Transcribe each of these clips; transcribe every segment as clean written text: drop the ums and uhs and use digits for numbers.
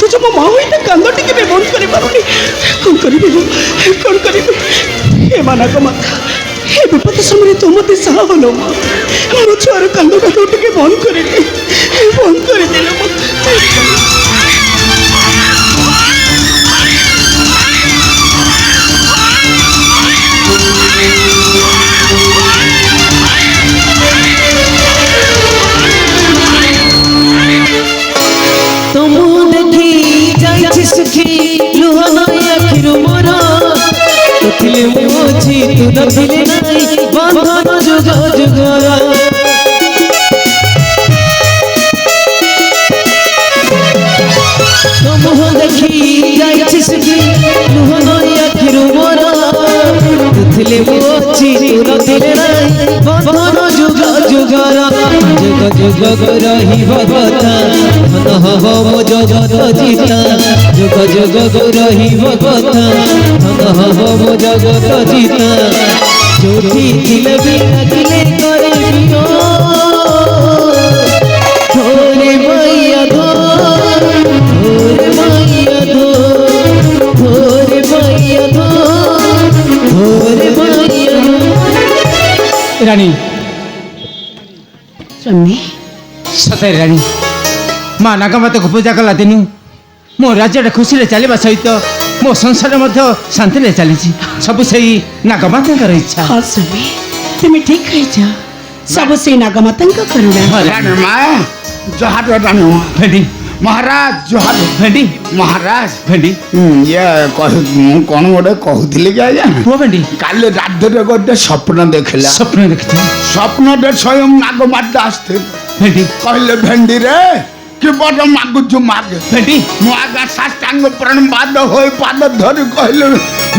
ଅଥଚ ମୋ ମା ହୋଇତା କାନ୍ଦ ଟିକେ ବି ବନ୍ଦ କରିପାରୁନି। କ'ଣ କରିବି କ'ଣ କରିବି? ହେ ମାନକ ମାତା, ହେ ବିପଦ ସମୟରେ ତୁ ମୋତେ ସାହା ହେଲ ମା। ମୋ ଛୁଆର କାନ୍ଦଟାକୁ ଟିକେ ବନ୍ଦ କରିଦେ, ବନ୍ଦ କରିଦେଲେ ମୋତେ। तुमु देखी जाइछि सुखी लुह नई आखिरु मोर तथिले मो छी तू नथिले नाही बंधन जुग जुगर तुमु देखी जाइछि सुखी लुह नई आखिरु मोर तथिले मो छी तू नथिले नाही बंधन जुग जुगर जुग जुग रही भगवता मन हब मो जगत जीता जुग जुग रही भगवता मन हब मो जगत जीता जोठी दिले भी अकेले करे बियो थोरे मैया धो थोरे मैया धो थोरे मैया धो थोरे मैया धो। रानी ସ୍ୱାମୀ सतरे रानी माँ नागमाता को पूजा कला दिन मो राज्य खुशी चलवा सहित मो संसार शांति चली सब से नागमाता इच्छा। ହଁ ସ୍ୱାମୀ, ତୁମେ ଠିକ୍ କହିଛ। ସବୁ ସେଇ ନାଗମାତାଙ୍କ କରୁଣା। रानी माँ जोहार रानी माँ भेंडी महाराज जोहार भेंडी महाराज भेंडी ये कौन गोटे कहूली कि आज्ञा पुआ भेंडी काली राधे गोटे स्वप्न देखला स्वप्न देखते स्वप्न स्वयं नागमाता आसते भेंडी कहले भेंडी रे कि बड़ मागुଛୁ मागे भेंडी ମୁଁ ଆଗା ସାଷ୍ଟାଙ୍ଗ ପ୍ରଣପାତ ହୋଇ ପାଦ ଧରି କହିଲେ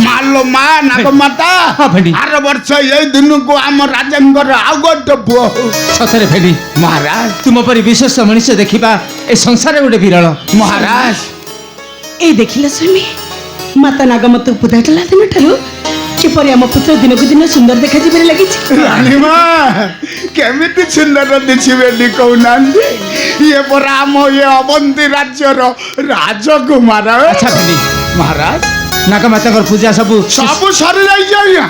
ମାଲୋ ମା ନାଗମାତା ହଁ ଭେଣ୍ଡି। ଆର ବର୍ଷ ଏଇ ଦିନକୁ ଆମ ରାଜାଙ୍କର ଆଉ ଗୋଟେ ପୁଅ ହଉ। सतरे भेंडी ମହାରାଜ तुम परी विशेष मनुष्य देखा ए संसार गोटे विरल। ମହାରାଜ ଏଇ ଦେଖିଲ ସ୍ୱାମୀ, ମାତା ନାଗମତକୁ ପୂଜା କଲା ଦିନଠାରୁ କିପରି ଆମ ପୁତ୍ର ଦିନକୁ ଦିନ ସୁନ୍ଦର ଦେଖାଯିବାରେ ଲାଗିଛି। ରାଣୀ ମା କେମିତି ସୁନ୍ଦର ଦିଶିବେନି କହୁନାହାନ୍ତି ଇଏ ପରା ଆମ ଇଏ ଅବନ୍ତୀ ରାଜ୍ୟର ରାଜକୁମାର। अच्छा भेंडी ମହାରାଜ नागमाता पूजा सब ସବୁ ସରିଯାଇଛି ଆଜ୍ଞା।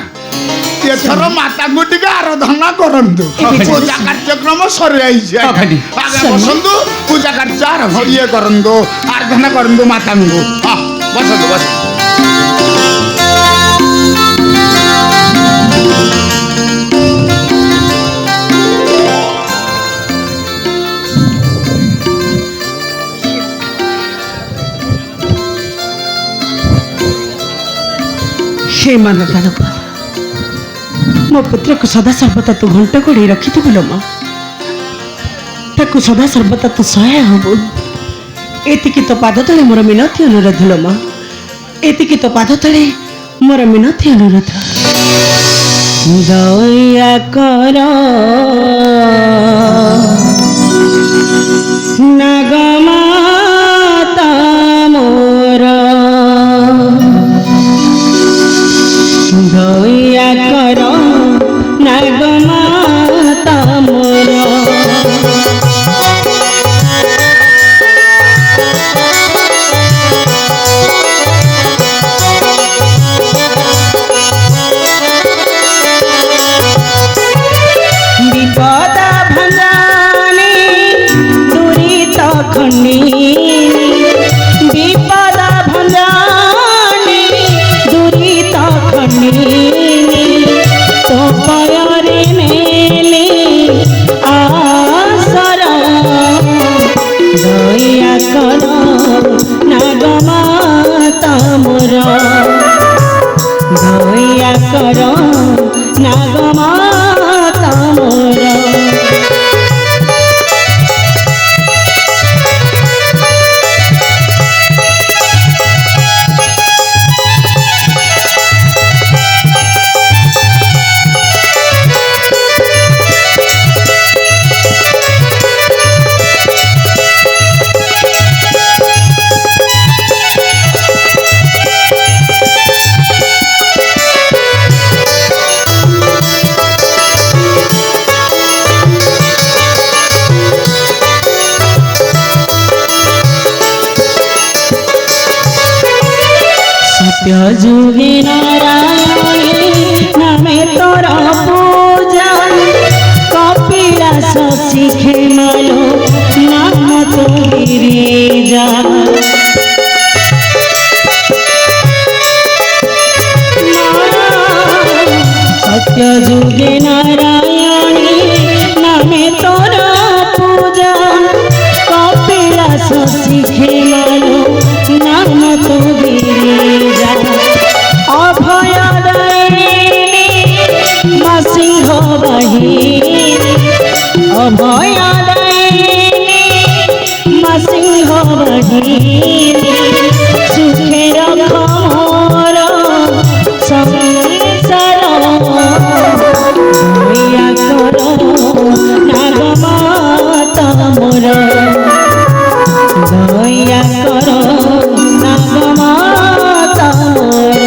ଏଥର ମାତାଙ୍କୁ ଟିକେ ଆରାଧନା କରନ୍ତୁ। ପୂଜା କାର୍ଯ୍ୟକ୍ରମ ସରିଯାଇଛି ହଁ, ଭେଣ୍ଡି। ଆଜ୍ଞା ବସନ୍ତୁ ପୂଜା କାର୍ଯ୍ୟ ଆରମ୍ଭ ଇଏ କରନ୍ତୁ ଆରାଧନା କରନ୍ତୁ ମାତାଙ୍କୁ। ହଁ ବସନ୍ତୁ ବସନ୍ତୁ। ହେ ମାନବ, ମୋ ପୁତ୍ରକୁ ସଦା ସର୍ବଦା ତୁ ଘଣ୍ଟ ଘୋଡ଼େଇ ରଖିଥିବୁ ଲୋ ମା। ତାକୁ ସଦା ସର୍ବଦା ତୁ ସହାୟ ହବୁ। ଏତିକି ତୋ ପାଦ ତଳେ ମୋର ମିନତି ଅନୁରୋଧ ଲୋ ମା। ଏତିକି ତୋ ପାଦ ତଳେ ମୋର ମିନତି ଅନୁରୋଧ। ଦୟା କର ନାଗମାତା ମୋର, ଦୟା କର ନାଗମାତା ମୋର। ବିପଦ ଭଞ୍ଜନୀ ଦୁରିତ ଖଣ୍ଡି, ବିପଦ ଭଞ୍ଜନୀ ଦୁରିତ ଖଣ୍ଡି ତୋ ପୟରେ ନେଲି ଆସର। ଦୟା କର ନାଗମାତା ମୋର, ଦୟା କର ନାଗମାତା ମୋର। যুগে নারায়ণী নামে তোর পূজা কপিলাস শিখে মালো নাম তো গিরিজা সত্য যুগে নারায়ণী নামে তোর পূজা কপিলাস শিখে মালো নাম তো গিরিজা অভয় দয়িনী মা সিংহ বাহিনী অভয় দয়িনী মা সিংহ বাহিনী সুখে রখ মোর সংসার দয়া কর নাগমাতা মোর দয়া কর নাগমাতা মোর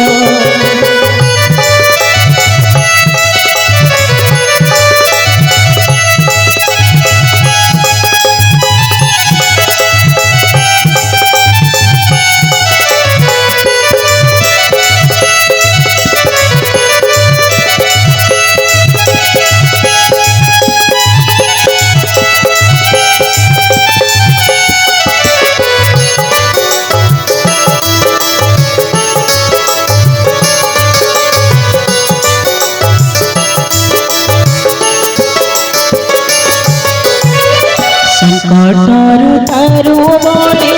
সংকটর তারু বলে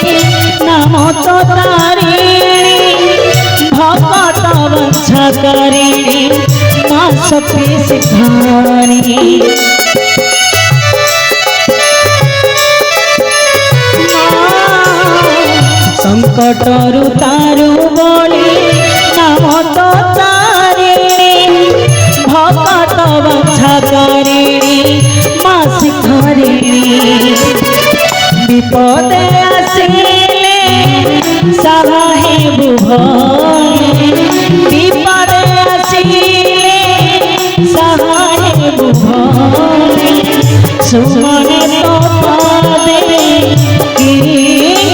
নাম তো তারিণী ভকত বঞ্ছা করিণী মা শক্তি শিখারিণী সংকটর তারু বলে নাম তো তারিণী ভকত বঞ্ছা করিণী মা শিখারিণী বিপদে আসিলে সাহে বুভয় বিপদে আসিলে সাহে বুভয় সুমনে তো পদে কি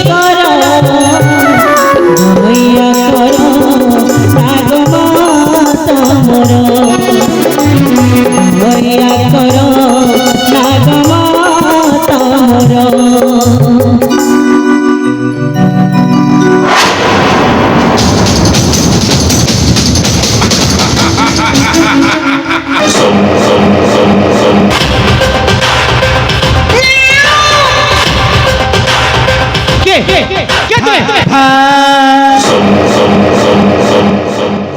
কর দয়া কর নাগমাতা মোর দয়া কর নাগমাতা মোর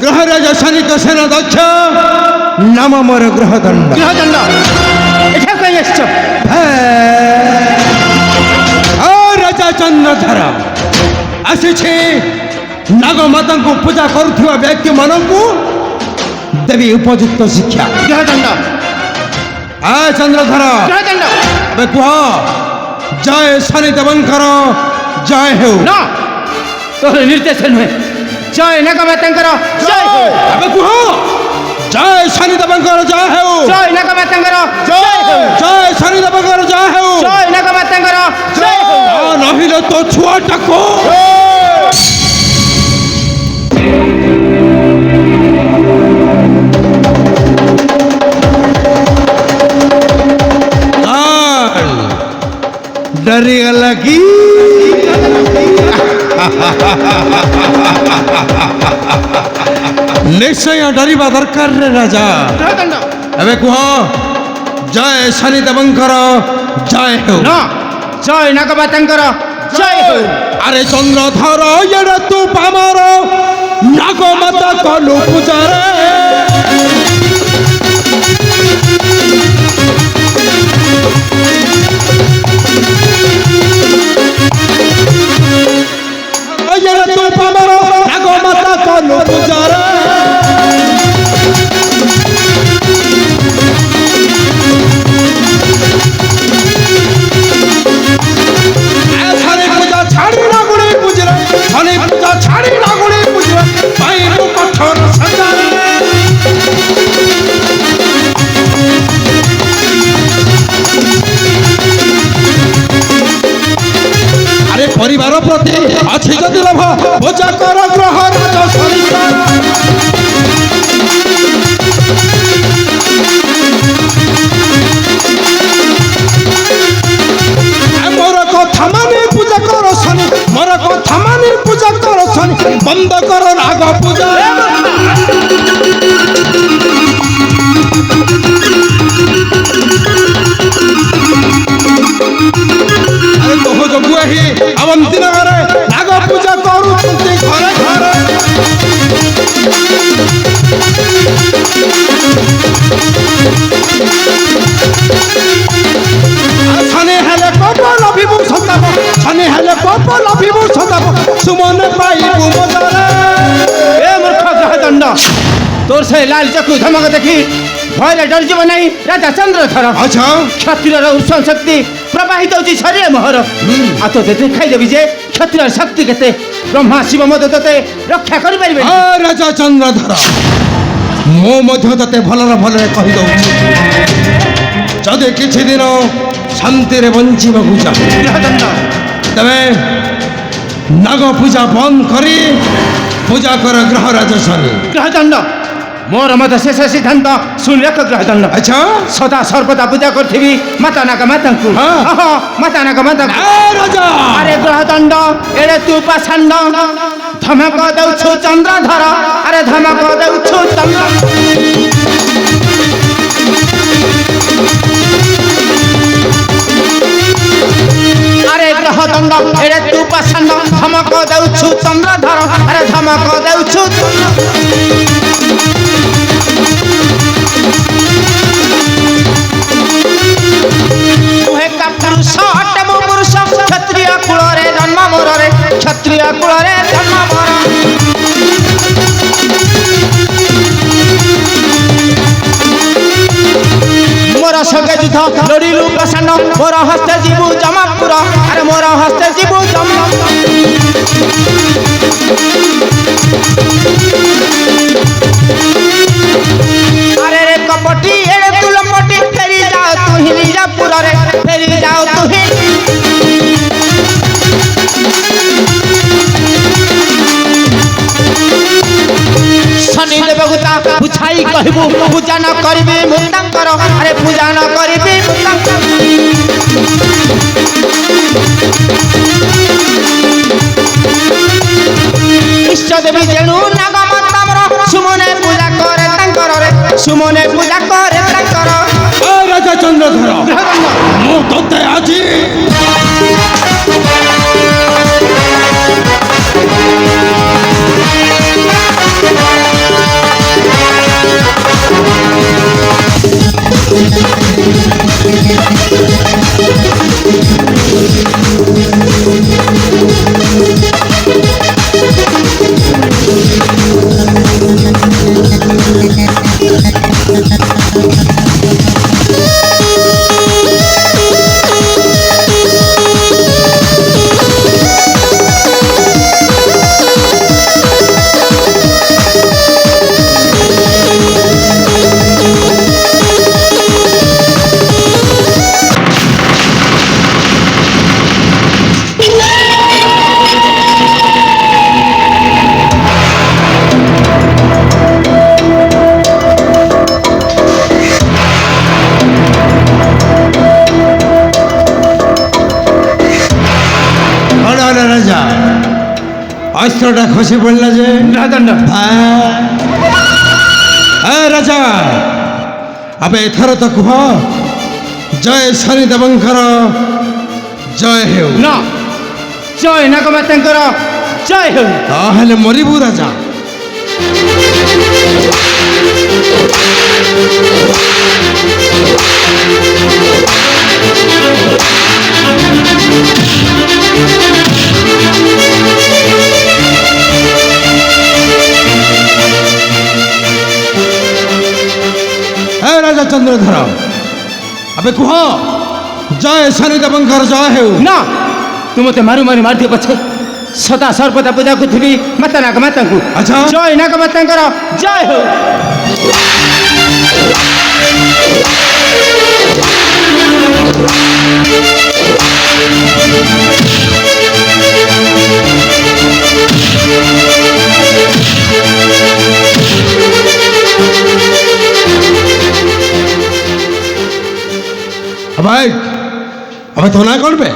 গ্রহরাজ শনিক সেনা দক্ষ নাম মোর গ্রহদণ্ড গ্রহদণ্ড এটা কই আসছ ও রাজা চন্দ্রধর আসিছে নাগমাতাଙ୍କୁ ପୂଜା କରୁଥିବା ବ୍ୟକ୍ତିମାନଙ୍କୁ ଦେବି ଉପଯୁକ୍ତ ଶିକ୍ଷା ଗ୍ରହଦଣ୍ଡ ଚନ୍ଦ୍ରଧର ଗ୍ରହଦଣ୍ଡ ଏବେ କୁହ ଜୟ ଶନିଦେବଙ୍କର ଜୟ ହେଉ ନା ତୋର ନିର୍ଦ୍ଦେଶ ନୁହେଁ ଜୟ ନାଗମାତାଙ୍କର ଜୟ ହେଉ ଏବେ କୁହ ଜୟ ଶନିଦେବଙ୍କର ଜୟ ହେଉ ଜୟ ନାଗମାତାଙ୍କର ଜୟ ହେଉ ଜୟ ଶନିଦେବଙ୍କର ଜୟ ହେଉ ଜୟ ନାଗମାତାଙ୍କର ଜୟ ହେଉ ନହେଲେ ତୋ ଛୁଆଟାକୁ डरीगला की निश्चय डरवा दरकार रे राजा अबे कुह जय शनिदेवंकर जय हो ना जय नागमातांकर जय हो अरे चंद्रधर ये तू पामर नागमाता कलु पूजारे तू पामर नागमाता कलु पूजारे परिवार प्रति अच्छी जदि लोभ पूजा कर ग्रह राज ছানে হেলে কপাল অভিমুখ সতাব ছানে হেলে কপাল অভিমুখ সতাব সুমন পাইবু মজারে এ মূর্খ গ্রহদণ্ড তোর সেই লাল চক্ষু ধমক দেখি ভୟରେ ডরিଯିବ ନାହିଁ ରାଜା ଚନ୍ଦ୍ରଧର আচ্ছা କ୍ଷତ୍ରିୟର ଉତ୍ସବ ଶକ୍ତି ପ୍ରବାହିତ ହେଉଛି ଶରୀର ମୋହର ଆଉ ତୋତେ ଦେଖାଇଦେବି ଯେ କ୍ଷତ୍ରିୟର ଶକ୍ତି କେତେ ବ୍ରହ୍ମା ଶିବ ମଧ୍ୟ ତୋତେ ରକ୍ଷା କରିପାରିବେ রাজা চন্দ্রধর ମୁଁ ମଧ୍ୟ ତତେ ଭଲରେ କହିଦେଉଛି ଯଦି କିଛି ଦିନ ଶାନ୍ତିରେ ବଞ୍ଚିବାକୁ ଚାହୁଁ ଗ୍ରହଦଣ୍ଡ ତେବେ ନାଗ ପୂଜା ବନ୍ଦ କରି ପୂଜା କର ଗ୍ରହରାଜ ଶନି ଗ୍ରହଦଣ୍ଡ ମୋର ମଧ୍ୟ ଶେଷ ସିଦ୍ଧାନ୍ତ ଶୁଣି ରଖ ଗ୍ରହଦଣ୍ଡ ଆଚ୍ଛା ସଦା ସର୍ବଦା ପୂଜା କରିଥିବି ମାତା ନାଗ ମାତାଙ୍କୁ ହଁ। ମାତା ନାଗ ମାତାଙ୍କୁ ରାଜା ଆରେ ଗ୍ରହଦଣ୍ଡ ଏଡ଼େ ତୁ ପାଷାଣ୍ଡ ଧମକ ଦେଉଛୁ ଚନ୍ଦ୍ରଧର ଆରେ ଧମକ ଦେଉଛୁ ଚନ୍ଦ୍ର আরে গ্রহদণ্ড এড়ে তু পাষাণ্ড ধমক দেউছু চন্দ্রধর আরে ধমক দেউছু তুহে কা পুরুষ অটে মু পুরুষ ক্ষত্রিয় কুলরে জন্ম মোরে ক্ষত্রিয় কুলরে জন্ম মোর মোর সঙ্গে যুদ্ধ লড়িলু পাষাণ্ড মোর হস্তে জীবু জমাপুর আরে মোর হস্তে জীবু জম আরে রে কপটি এড়ে তু লপটি ফেরি যাও তু হিলিজাপুর রে ফেরি যাও তু শনি দেবগুতা বুঝাই কহিবু পূজা ন করিবি মুক্তাঙ্কর আরে পূজা ন করিবি মুক্তাঙ্কর ইষ্ট দেবী জেনু নাগমতামর সুমনে পূজা করে তাঙ্কর রে সুমনে পূজা করে তাঙ্কর রাজা চন্দ্রধর ମୁଁ ତତେ ଆଜି রাজা অস্ত্রটা খসে পড়লা যে গ্রহদণ্ড হ্যাঁ রাজা আবে এଥର ତ କୁହ ଜୟ ଶନି ଦେବଙ୍କର ଜୟ ହେଉ ন জয় নাগমাতাঙ্কর জয় হেউ ତାହେଲେ ମରିବୁ ରାଜା ହେ ରାଜା ଚନ୍ଦ୍ରଧର আবে কুহ জয় শনি দেবଙ୍କର জୟ ହେଉ না তু মতে মারু মারি মারদিও পছে সদা সর্বদা পূজা করুথিবি মাতা নাগমাতাঙ্কু আচ্ছা। জয় নাগমাতাঙ্কর জয় হেউ ভাই আবে তো না করবে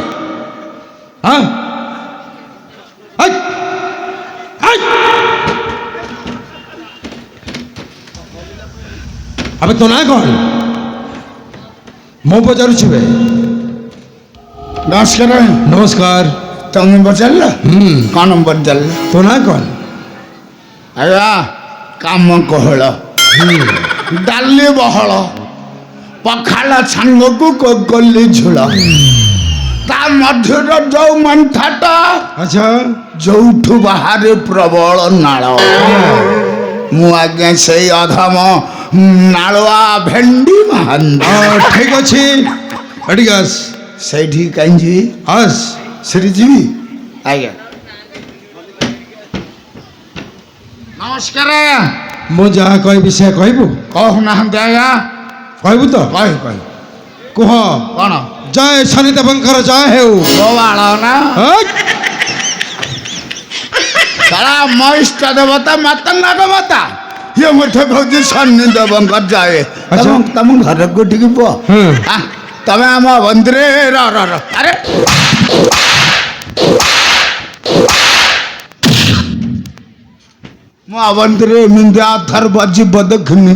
হ্যাঁ এই, এই। আবে তো না কর ମୁଁ ପଚାରୁଛିବେ ନମସ୍କାର ନମସ୍କାର ତମେ ପଚାରିଲ ହୁଁ କ'ଣ ପଚାରିଲ ତୋ ନାଁ କ'ଣ ଆଜ୍ଞା କାମ କୋହଳ ଡାଲି ବହଳ ପଖାଳ ସାଙ୍ଗକୁ କୋକଲି ଝୋଳ ତା ମଧ୍ୟରେ ଯୋଉ ମନ୍ଥାଟା ଆଚ୍ଛା ଯୋଉଠୁ ବାହାରେ ପ୍ରବଳ ନାଳ ମୁଁ ଆଜ୍ଞା ସେଇ ଅଧମ ନାଳୁଆ ଭେଣ୍ଡି ମହାନ୍ତି ଠିକ ଅଛି ଏଠିକି ଆସ ସେଇଠି କାହିଁ ଯିବି ଆସ ସେଠି ଯିବି ଆଜ୍ଞା ନମସ୍କାର ମୁଁ ଯାହା କହିବି ସେ କହିବୁ କହୁନାହାନ୍ତି ଆଜ୍ଞା କହିବୁ ତ କହି କୁହ କ'ଣ ଜୟ ଶନି ଦେବଙ୍କର ଜୟ ହେଉ ଗୋବାଳ ନା ହଟ୍! ସାରା ମୋ ଇଷ୍ଟ ଦେବତା ମାତାଙ୍କ ମାତା ଇଏ ମଧ୍ୟ କହୁଛି ଶନି ଦେବଙ୍କ ଜୟ ଆଚ୍ଛା। ତମ ଘରକୁ ଟିକେ ପୁଅ ହୁଁ। ତମେ ଆମ ବନ୍ଧୁରେ ଆରେ ମୁଁ ଅବନ୍ତୀରେ ଏମିତି ଅଥର୍ବ ଜୀବ ଦେଖିନି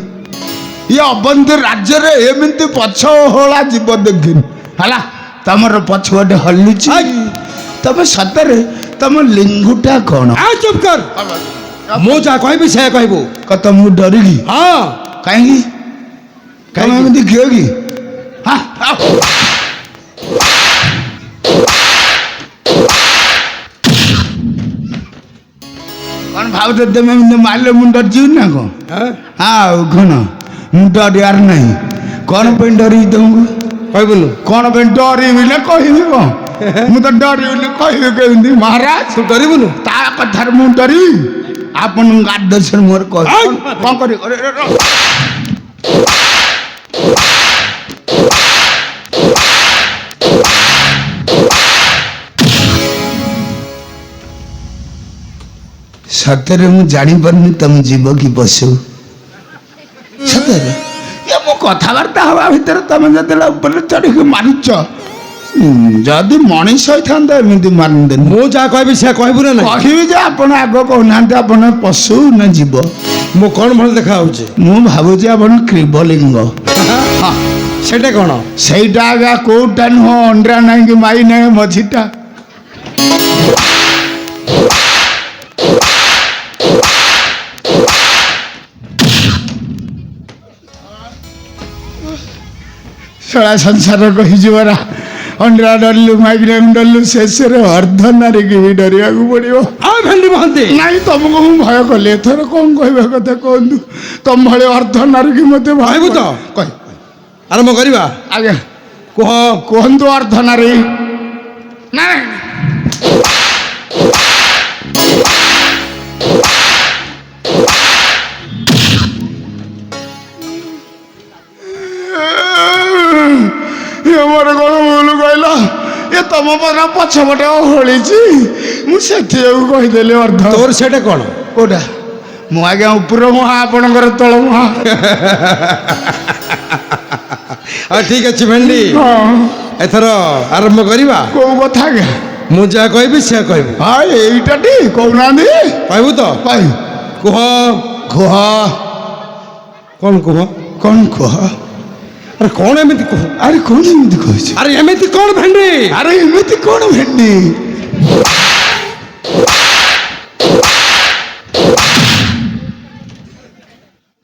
ଇଏ ଅବନ୍ତୀ ରାଜ୍ୟରେ ଏମିତି ପଛ ହୋଳା ଜୀବ ଦେଖିନି ହେଲା ତମର ପଛପଟେ ହଲୁଛି ତମେ ସତରେ ତମ ଲିଙ୍ଗୁଟା କ'ଣ ଚୁପ୍ କର ମୁଁ ଯାହା କହିବି ସେ କହିବୁ କତ ମୁଁ ଡରିକି ହଁ କାହିଁକି ତମେ ଏମିତି କିଏ କି କ'ଣ ଭାବୁଛ ତମେ ଏମିତି ମାରିଲେ ମୁଁ ଡରିଯିବି ନା କ'ଣ ଆଉ କ'ଣ ମୁଁ ଡରିବାର ନାହିଁ କ'ଣ ପାଇଁ ଡରିବି ତମକୁ କହିବୁନୁ କ'ଣ ପାଇଁ ଡରିବି ନା କହିବି କ'ଣ ମୁଁ ତ ଡରିବିନି କହିବି କେମିତି ମହାରାଜ ତୁ ଡରିବୁନୁ ତା କଥାରେ ମୁଁ ଡରିବି ଆପଣଙ୍କ ଆଦର୍ଶରେ ମୋର କହିବି କ'ଣ କରିବି ସତରେ ମୁଁ ଜାଣିପାରୁନି ତମେ ଯିବ କି ପଶୁ ସତରେ ଏ ମୋ କଥାବାର୍ତ୍ତା ହବା ଭିତରେ ତମେ ଯେତେବେଳେ ଉପରେ ଚଢ଼ିକି ମାରୁଛ ଯଦି ମଣିଷ ହେଇଥାନ୍ତା ଏମିତି ମାରନ୍ତେନି ମୁଁ ଯାହା କହିବି ସେ କହିବୁ ନା ନାହିଁ କହିବି ଯେ ଆପଣ ଆଗ କହୁନାହାନ୍ତି ଆପଣ ପଶୁ ନା ଯିବ ମୁଁ କ'ଣ ଭଲ ଦେଖା ହଉଛି ମୁଁ ଭାବୁଛି ଆପଣ କ୍ରିବଲିଙ୍ଗ ସେଇଟା କ'ଣ ସେଇଟା ଆଜ୍ଞା କୋଉଟା ନୁହଁ ଅଣ୍ଡ୍ରା ନାହିଁ କି ମାଇ ନାହିଁ ମଝିଟା ଶଳା ସଂସାର କହିଯିବରା ଅଣ୍ଡ୍ରା ଡରିଲୁ ମାଇଗ୍ରେନ୍ ଡରିଲୁ ଶେଷରେ ଅର୍ଦ୍ଧ ନାରୀକି ବି ଡରିବାକୁ ପଡ଼ିବ ଆଉ ଭେଣ୍ଡି ମହାନ୍ତି ନାଇଁ ତମକୁ ମୁଁ ଭୟ କଲି ଏଥର କ'ଣ କହିବା କଥା କୁହନ୍ତୁ ତମ ଭଳି ଅର୍ଦ୍ଧ ନାରୀକି ମୋତେ କହିବୁ ତ? କହି ଆରମ୍ଭ କରିବା ଆଜ୍ଞା କୁହ କୁହନ୍ତୁ ଅର୍ଦ୍ଧ ନାରୀ ନାଇଁ ମୋର କ'ଣ ଭୁଲ କହିଲ ଏ ତମ ପରା ପଛପଟେ ହୋଳିଛି ମୁଁ ସେଥିଯୋଗୁଁ କହିଦେଲି ଅର୍ଦ୍ଧ ତୋର ସେଇଟା କ'ଣ କୋଉଟା ମୁଁ ଆଜ୍ଞା ଉପର ମୁହାଁ ଆପଣଙ୍କର ତଳ ମୁହାଁ ଠିକ ଅଛି ଭେଣ୍ଡି ଏଥର ଆରମ୍ଭ କରିବା କୋଉ କଥା ଆଜ୍ଞା ମୁଁ ଯାହା କହିବି ସେ କହିବୁ ହଁ ଏଇଟା ଟି କହୁନାହାନ୍ତି କହିବୁ ତ କହି କୁହ କୁହ କ'ଣ କୁହ କ'ଣ କୁହ ଆରେ କ'ଣ ଏମିତି କୁହ ଆରେ କ'ଣ ଏମିତି କହିଛୁ ଆରେ ଏମିତି କ'ଣ ଭେଣ୍ଡି ଆରେ ଏମିତି କ'ଣ ଭେଣ୍ଡି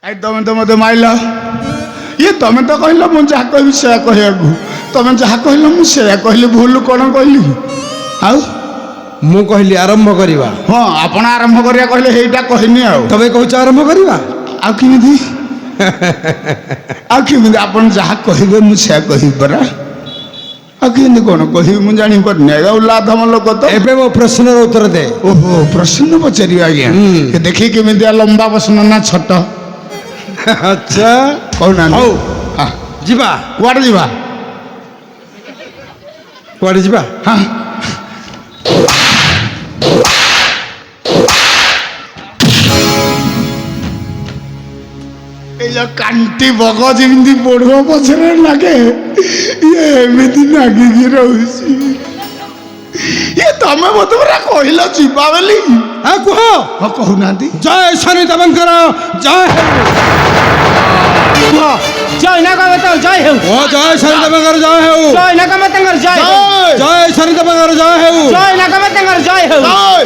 କାଇଁ ତମେ ତ ମତେ ମାଇଲ ଇଏ ତମେ ତ କହିଲ ମୁଁ ଯାହା କହିବି ସେୟା କହିବାକୁ ତମେ ଯାହା କହିଲ ମୁଁ ସେୟା କହିଲି ଭୁଲ କ'ଣ କହିଲି ଆଉ ମୁଁ କହିଲି ଆରମ୍ଭ କରିବା ହଁ ଆପଣ ଆରମ୍ଭ କରିବା କହିଲେ ହେଇଟା କହିନି ଆଉ ତମେ କହୁଛ ଆରମ୍ଭ କରିବା ଆଉ କେମିତି ଆଉ କେମିତି ଆପଣ ଯାହା କହିବେ ମୁଁ ସେୟା କହିବି ପରା ଆଉ କେମିତି କ'ଣ କହିବି ମୁଁ ଜାଣିପାରୁନି ଆଜ୍ଞା ଉଲ୍ଲାଧମ ଲୋକ ତ ଏବେ ମୋ ପ୍ରଶ୍ନର ଉତ୍ତର ଦେ ଓହୋ ପ୍ରଶ୍ନ ପଚାରିବା ଆଜ୍ଞା ଦେଖି କେମିତିଆ ଲମ୍ବା ପ୍ରଶ୍ନ ନା ଛୋଟ ଆଚ୍ଛା କହୁନାହାନ୍ତି ହଉ ହଁ ଯିବା କୁଆଡ଼େ ଯିବା କୁଆଡ଼େ ଯିବା ହଁ ଏଇ ଯୋଉ କାଣ୍ଟି ବଗ ଯେମିତି ବଢୁଅ ପଛରେ ଲାଗେ ଇଏ ଏମିତି ନାଗିକି ରହୁଛି ଇଏ ତମେ ମତେ ପୁରା କହିଲ ଯିବା ବୋଲି ହଁ କୁହ ହଁ କହୁନାହାନ୍ତି ଜୟ ଶନି ଦେବଙ୍କର ଜୟ ହେଉ জয় নাগামত জয় হেউ ଓ ଜୟ ଶନି ଦେବଙ୍କର ଜୟ ହେଉ জয় নাগামতঙ্গর জয় হেউ ଜୟ ଶନି ଦେବଙ୍କର ଜୟ ହେଉ জয় নাগামতঙ্গর জয় হেউ জয়!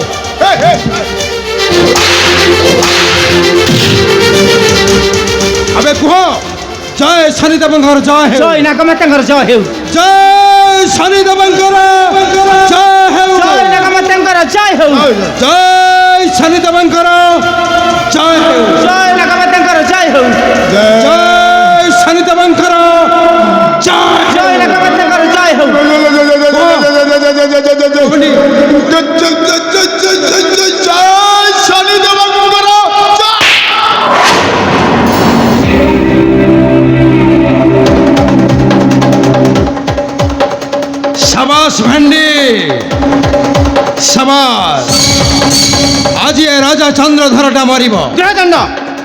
ଜୟ ଶନିଦେବଙ୍କର ଜୟ ହେଉ ଜୟ ନାଗମାତାଙ୍କର ଜୟ ହେଉ ଜୟ ଶନିଦେବଙ୍କର ଜୟ ହେଉ ଜୟ ନାଗମାତାଙ୍କର ଜୟ ହେଉ ଜୟ ଶନିଦେବଙ୍କର ଜୟ ହେଉ ଜୟ ନାଗମାତାଙ୍କର ଜୟ ହେଉ ଜୟ ଶନିଦେବଙ୍କର ଜୟ ନାଗମାତାଙ୍କର ଜୟ ହେଉ शाबाश भेंडी शाबाश आज ये राजा चंद्रधरटा मरिब ଜୟଦଣ୍ଡ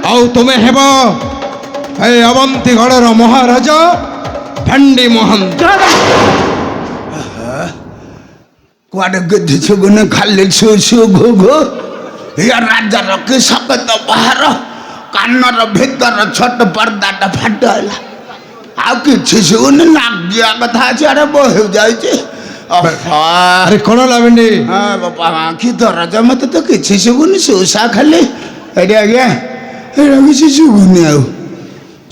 ଆଉ ତୁମେ ହେବ ଏ ଅବନ୍ତିଗଡ଼ର ମହାରାଜା ଭେଣ୍ଡି ମହାନ୍ତି କୁଆଡେ ଗେଧି ଛୁଗୁନି ଖାଲି ଛୁ ଛୁ ଘୁ ଘୁ ଇଏ ରାଜାର କି ସକେତ ବାହାର କାନର ଭିତର ଛୋଟ ପର୍ଦାଟା ଫାଟିଲା ଆଉ କିଛି ଶୁଗୁନି ନାଗିଆ କଥା ଅଛି ଆରେ ବହି ଯାଇଛି ଆରେ କ'ଣ ହେଲା ଭେଣ୍ଡି ବାପା ଆଖି ଦରଜ ମତେ ତ କିଛି ଶୁଗୁନି ସୁସା ଖାଲି ଏଠି ଆଜ୍ଞା ଏଇଟା କିଛି ଶୁଗୁନି ଆଉ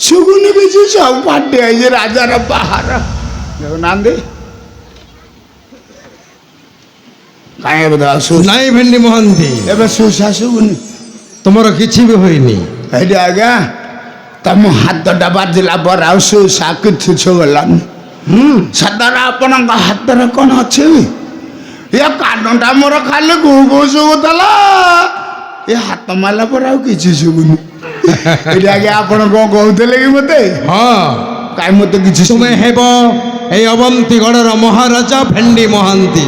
ଶୁଗୁନି କିଛି ସବୁ ଫାଟି ଯାଇଛି ରାଜାର ବାହାର ଦେଖୁନାହାନ୍ତି କାହିଁ ଏବେ ନାଇଁ ଭେଣ୍ଡି ମହାନ୍ତି ଏବେ ସୁସା ଶୁଗୁନି ତୁମର କିଛି ବି ହୋଇନି ଏଇଠି ଆଜ୍ଞା ତମ ହାତଟା ବାଜିଲା ପରେ ଆଉ ସୁସା କିଛି ଛୁଗଲାନି ସଦର ଆପଣଙ୍କ ହାତରେ କ'ଣ ଅଛି ଏ କାନଟା ମୋର ଖାଲି ଘୁ ଘୁ ଶୁଭୁଥିଲା ଏ ହାତ ମାରିଲା ପରେ ଆଉ କିଛି ଶୁଭୁନି ଏଇଠି ଆଜ୍ଞା ଆପଣ କ'ଣ କହୁଥିଲେ କି ମତେ ହଁ କାହିଁ ମତେ କିଛି ତୁମେ ହେବ এই ଅବନ୍ତିଗଡ଼ର ମହାରାଜା ଭେଣ୍ଡି ମହାନ୍ତି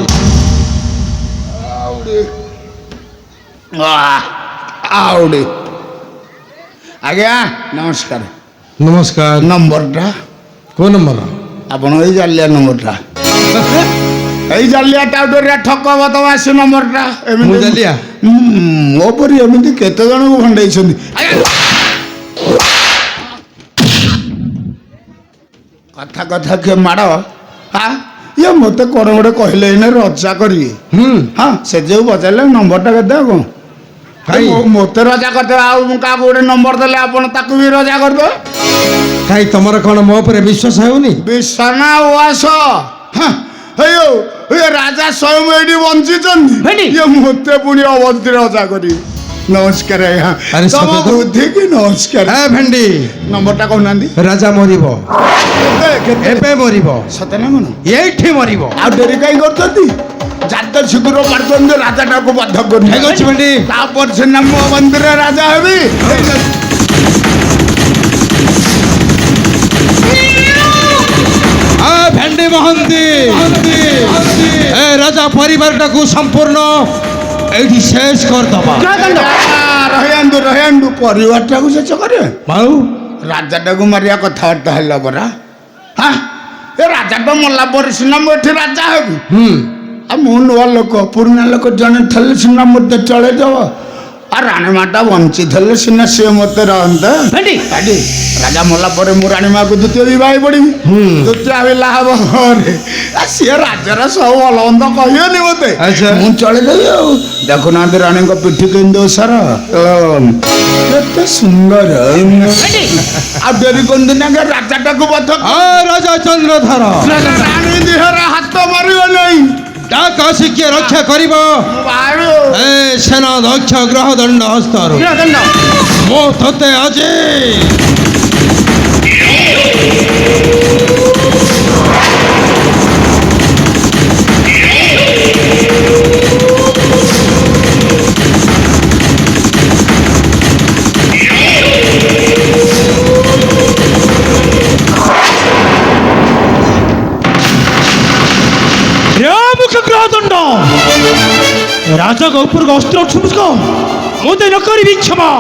ଆଉଡେ ଆଜ୍ଞା ନମସ୍କାର ନମସ୍କାର ନମ୍ବରଟା କୋଉ ନମ୍ବର ଆପଣ ଏଇ ଜାଲିଆ ନମ୍ବରଟା ଏଇ ଜାଲିଆ ଟାଉଟରିଆ ଠକ ବଦମାସି ନମ୍ବରଟା ମୁଁ ଜାଲିଆ ମୋ ପରି ଏମିତି କେତେ ଜଣଙ୍କୁ ଭଣ୍ଡେଇଛନ୍ତି କଥା କଥା କିଏ ମାଡ଼ ଇଏ ମତେ କ'ଣ ଗୋଟେ କହିଲେ ଏଇନେ ରଜା କରିବେ ହଁ ସେ ଯୋଉ ପଚାରିଲେ ନମ୍ବରଟା କେତେ ଆଉ କ'ଣ ମତେ ରଜା କରିଦେବେ ଆଉ ମୁଁ କାହାକୁ ଗୋଟେ ନମ୍ବର ଦେଲେ ଆପଣ ତାକୁ ବି ରଜା କରିଦେବେ କାଇଁ ତମର କ'ଣ ମୋ ଉପରେ ବିଶ୍ୱାସ ହେଉନି ବିଶ୍ୱାନା ଉଆସ ରାଜା ସ୍ୱୟଂ ଏଇଠି ବଞ୍ଚିଛନ୍ତି ଇଏ ମତେ ପୁଣି ଅବନ୍ତୀ ରଜା କରିବେ ନମସ୍କାର ଆଜ୍ଞା ତମ ବୁଦ୍ଧି କି ନମସ୍କାର ଭେଣ୍ଡି ନମ୍ବରଟା କହୁନାହାନ୍ତି ରାଜା ମରିବ ଏବେ ମରିବ ସତ ନା କ'ଣ ଏଇଠି ମରିବ ଆଉ ଡେରି କାହିଁ କରୁଛନ୍ତି ଜାତ ଶୀଘ୍ର ପାରୁଛନ୍ତି ରାଜାଟାକୁ ବାଧ୍ୟ କରୁଛନ୍ତି ଠିକ ଅଛି ଭେଣ୍ଡି ତାପରେ ସିନା ମୋ ମନ୍ଦିରରେ ରାଜା ହେବି ଭେଣ୍ଡି ମହାନ୍ତି ଏ ରାଜା ପରିବାରଟାକୁ ସମ୍ପୂର୍ଣ୍ଣ ଏଇଠି ଶେଷ କରିଦବା ରହିଆନ୍ତୁ ପରିବାରଟାକୁ ଶେଷ କରିବେ ଆଉ ରାଜାଟାକୁ ମାରିବା କଥାବାର୍ତ୍ତା ହେଲା ପରା ଏ ରାଜାଟା ମଲା ପରେ ସିନା ମୁଁ ଏଠି ରାଜା ହେବି ଆଉ ମୁଁ ନୂଆ ଲୋକ ପୁରୁଣା ଲୋକ ଜଣେ ଥିଲେ ସିନା ମତେ ଚଳେଇଦବ ଆଉ ରାଣୀମାଟା ବଞ୍ଚିଥିଲେ ସିନା ସିଏ ମତେ ରହନ୍ତା ରାଜା ମଲା ପରେ ମୁଁ ରାଣୀମାକୁ ଦ୍ୱିତୀୟ ବିବାହ ପଡ଼ିବି ଦ୍ୱିତୀୟ ବିବାହ ହବ ଘରେ ସିଏ ରାଜାର ସବୁ ଭଲ ମନ୍ଦ କହିବନି ମତେ ମୁଁ ଚଳେଇଦେବି ଆଉ ଦେଖୁନାହାନ୍ତି ରାଣୀଙ୍କ ପିଠି କେମିତି ଓସାର କେତେ ସୁନ୍ଦର ଆଉ ଡେରି କରନ୍ତି ନା ରାଜାଟାକୁ ମଧ୍ୟ ରାଜା ଚନ୍ଦ୍ରଧର ରାଣୀ ଦେହରେ ହାତ ମାରିବ ନାହିଁ ডাক আসিকে রক্ষা করিব এ সেনা দক্ষ গ্রহ দণ্ড হস্তর মো ততে আজি রাজা গৌপুর অস্ত্র ছুমুক মতে ন করিবি ক্ষমা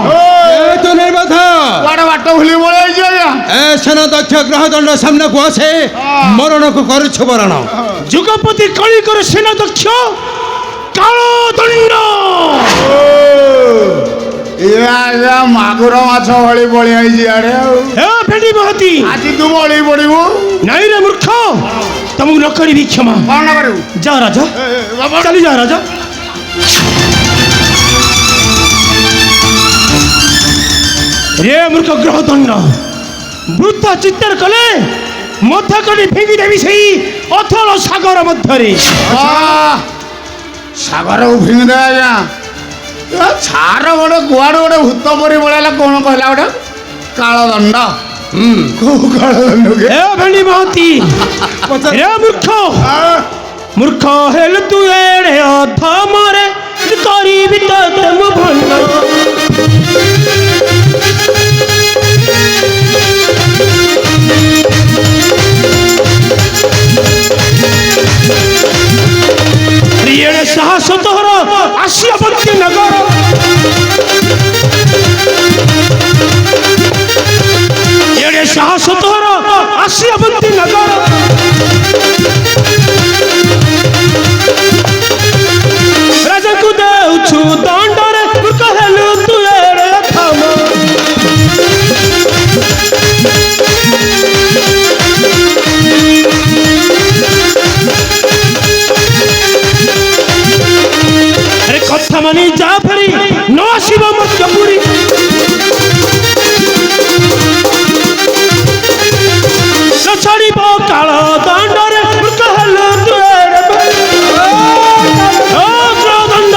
তো নেই বাধা বড় বাট ভুলি বলেছি আজ্ঞা এ সেনা দক্ষ গ্রহ দণ্ড সামনাকু আসে মরণকু করুছু বরণ যুগপতি কলিকর সেনা দক্ষ কালো দণ্ড ইয়ে আজ্ঞা মাগুর মাছ ভଳି বଳି আইছি আড়ে হে ভেন্ডি মহাতি আজি তু বଳି পড়িবু নাই রে মূর্খ তমু ন করিবি ক্ষমা কোন করিবু যা রাজা বাবা চলি যা রাজা রে মূর্খ গ্রহ দণ্ড ବୃଦ୍ଧ ଚିତ୍କାର କଲେ ମଧ୍ୟ କରି ଫିଙ୍ଗି ଦେବି ସେଇ ଅଥଳ ସାଗର ମଧ୍ୟରେ। ସାଗରକୁ ଫିଙ୍ଗିଦେ ଆଜ୍ଞା। ଛାର ଗୋଟେ କୁଆଡ଼େ ଗୋଟେ ଭୂତ ପରି ପଳେଇଲା। କ'ଣ କହିଲା ଗୋଟେ କାଳଦଣ୍ଡ। କୋଉ କାଳଦଣ୍ଡ? ଏ ଭେଣ୍ଡି ମହାନ୍ତି ଏ ମୂର୍ଖ ମୂର୍ଖ ହେଲୁ ତୁ ଏଡ଼େ ଅଧମରେ କରିବି ତତେ ମୁଁ ଭଣ୍ଡ। ଏଡ଼େ ସାହସ ତୋର ଆସିବନ୍ତି ନଗର। ଏଡ଼େ ସାହସ ତୋର ଆସିବନ୍ତି ନଗର। ରାଜାକୁ ଦେଉଛୁ ଦଣ୍ଡରେ ମୂର୍ଖ ହେଲୁ ତୁ ଏଡ଼େ ଅଧମ। କଥା ମାନି ଯା ଫେରି ନ ଆସିବ ମଧ୍ୟ ପୁରୀ। ଛାଡ଼ିବ କାଳ ଦଣ୍ଡରେ ମୂର୍ଖ ହେଲୁ ତୁ ଏଡ଼େ ଦଣ୍ଡ।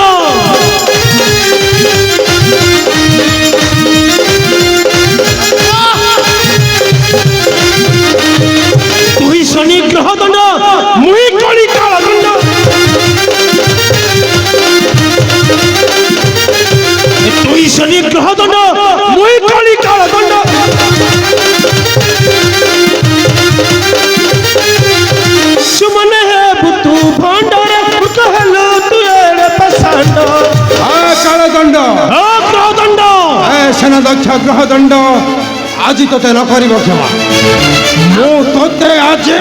ତୁଇ ଶନି ଗ୍ରହ ଦଣ୍ଡ ମୁଇଁ କଳି କାଳ ଦଣ୍ଡ। তুই শনি গ্রহ দণ্ড মুই কলি কাল দণ্ড। সুমনে হেবু তু ভণ্ডরে মূর্খ হেলু তু এড়ে পাষাণ্ড। কাল দণ্ড গ্রহ দণ্ড সেনা দক্ষ গ্রহ দণ্ড আজি তোতে ন করিব ক্ষমা। মু তোতে আজি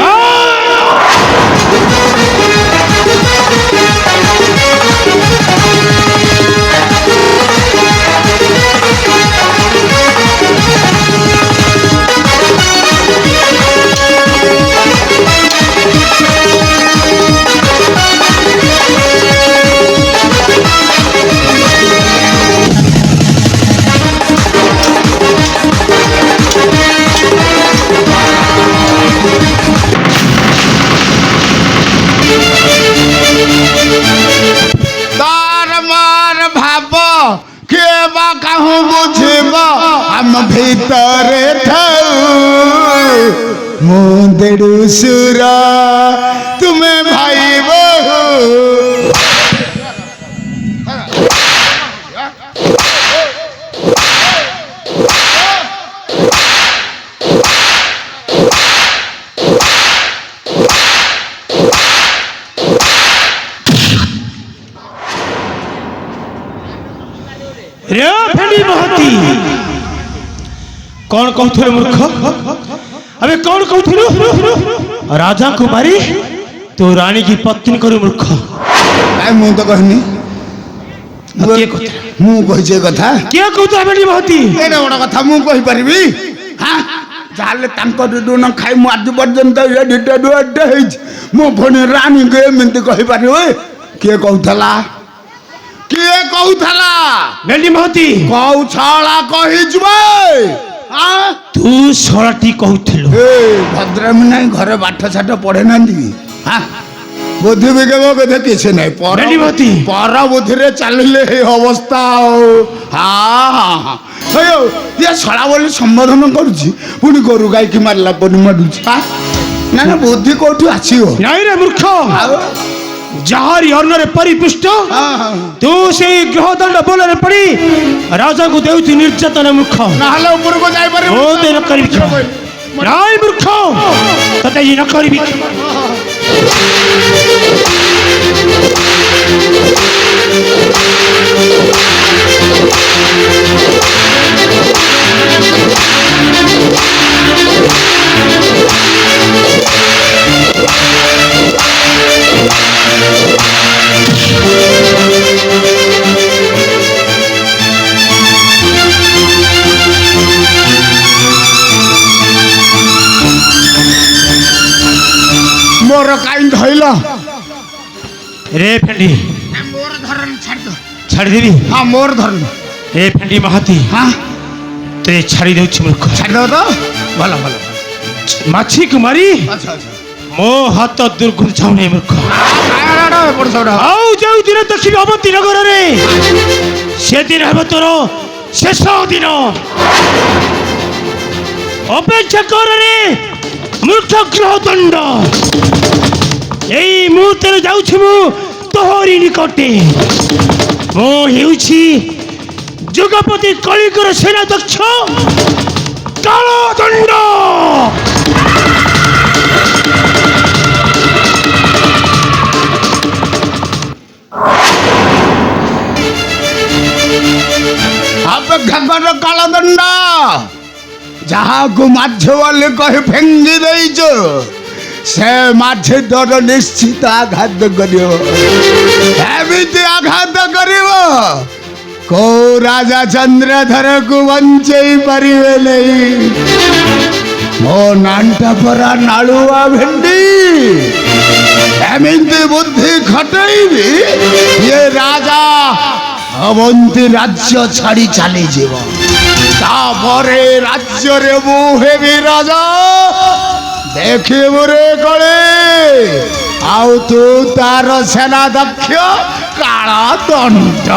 ভিতরে থাও মো দেড়ুসুরা তুমি ভাই বহু। রে ফেলি মহাতি कौन कहथुले मूर्ख? अबे कौन कहथुलु? राजा को मारी तो रानी की पत्नी करू मूर्ख। आई मु तो कहनी के कहत मु कहिजे कथा के कहत बेटी महती एने बड़ कथा मु कहि परिबी। हां जाले तांको दुदु न खाई मु आज पर्यंत ये डिटे दुटे हेज मु भनी रानी के मिंत कहि परिबे। के कहथला बेटी महती कहू छाला कहि जबे। तू सळाटी कहथिलु ए भद्रमी नाही घरे बाठ छाट पड़े नांदी। हां बुद्धि बिगेबो कथे किछ नाही बेटी पर बुद्धि रे चलिले हे अवस्था। हां हां हां अयो ये छळा बोली संबोधन करूची पुनी गरु गाय की मारला पनी माडुची। ना ना बुद्धि कोठी आछियो नाही रे मूर्ख। जहारी अर्णरे परिपुष्ट तू से ग्रह दंड बोलरे पड़ी राजा को देउची निर्यातन मूर्ख। नाहले ऊपर को जाई पारे ओ दे न करबी नाही मूर्ख तते न करबी। मोर काई धइल रे फेंडी मोर धरन छाड़ दो छाड़ देबी। हां मोर धरन रे फेंडी महाती हां ତେ ଛାଡ଼ି ଦେଉଛି ମୂର୍ଖ। ଛାଡ଼ିଦେବ ତ ଭଲ ଭଲ ମାଛିକୁ ମାରି ଆଚ୍ଛା ଆଚ୍ଛା ମୋ ହାତ ଦୂରକୁ ଯାଉନି ମୂର୍ଖ। ଏପଟ ସେପଟ ଆଉ ଯେଉଁ ଦିନ ଦେଖିବି ଅବନ୍ତୀ ନଗରରେ ସେଦିନ ହେବ ତୋର ଶେଷ ଦିନ। ଅପେକ୍ଷା କରରେ ମୂର୍ଖ ଗ୍ରହ ଦଣ୍ଡ। ଏଇ ମୁହୂର୍ତ୍ତରେ ଯାଉଛି ମୁଁ ତୋହରି ନିକଟେ। ମୁଁ ହେଉଛି ଯୁଗପତି କଳିଙ୍କର ସେନାଧ୍ୟକ୍ଷ କାଳଦଣ୍ଡ। ଅପେକ୍ଷା କର କାଳଦଣ୍ଡ। ଯାହାକୁ ମାଝ ବୋଲି କହି ଫେଙ୍ଗି ଦେଇଛ ସେ ମାଝି ତୋର ନିଶ୍ଚିତ ଆଘାତ କରିବ। ଏମିତି ଆଘାତ କରିବ କୋଉ ରାଜା ଚନ୍ଦ୍ରଧରକୁ ବଞ୍ଚେଇ ପାରିବେ ନାହିଁ। ମୋ ନାଁଟା ପରା ନାଳୁଆ ଭେଣ୍ଡି। ଏମିତି ବୁଦ୍ଧି ଖଟେଇବି ଇଏ ରାଜା ଅବନ୍ତୀ ରାଜ୍ୟ ଛାଡ଼ି ଚାଲିଯିବ। ତାପରେ ରାଜ୍ୟରେ ମୁଁ ହେବି ରାଜା। ଦେଖିବୁ ରେ କଳେ ଆଉ ତୁ ତାର ସେନାଧ୍ୟକ୍ଷ କାଳଦଣ୍ଡ।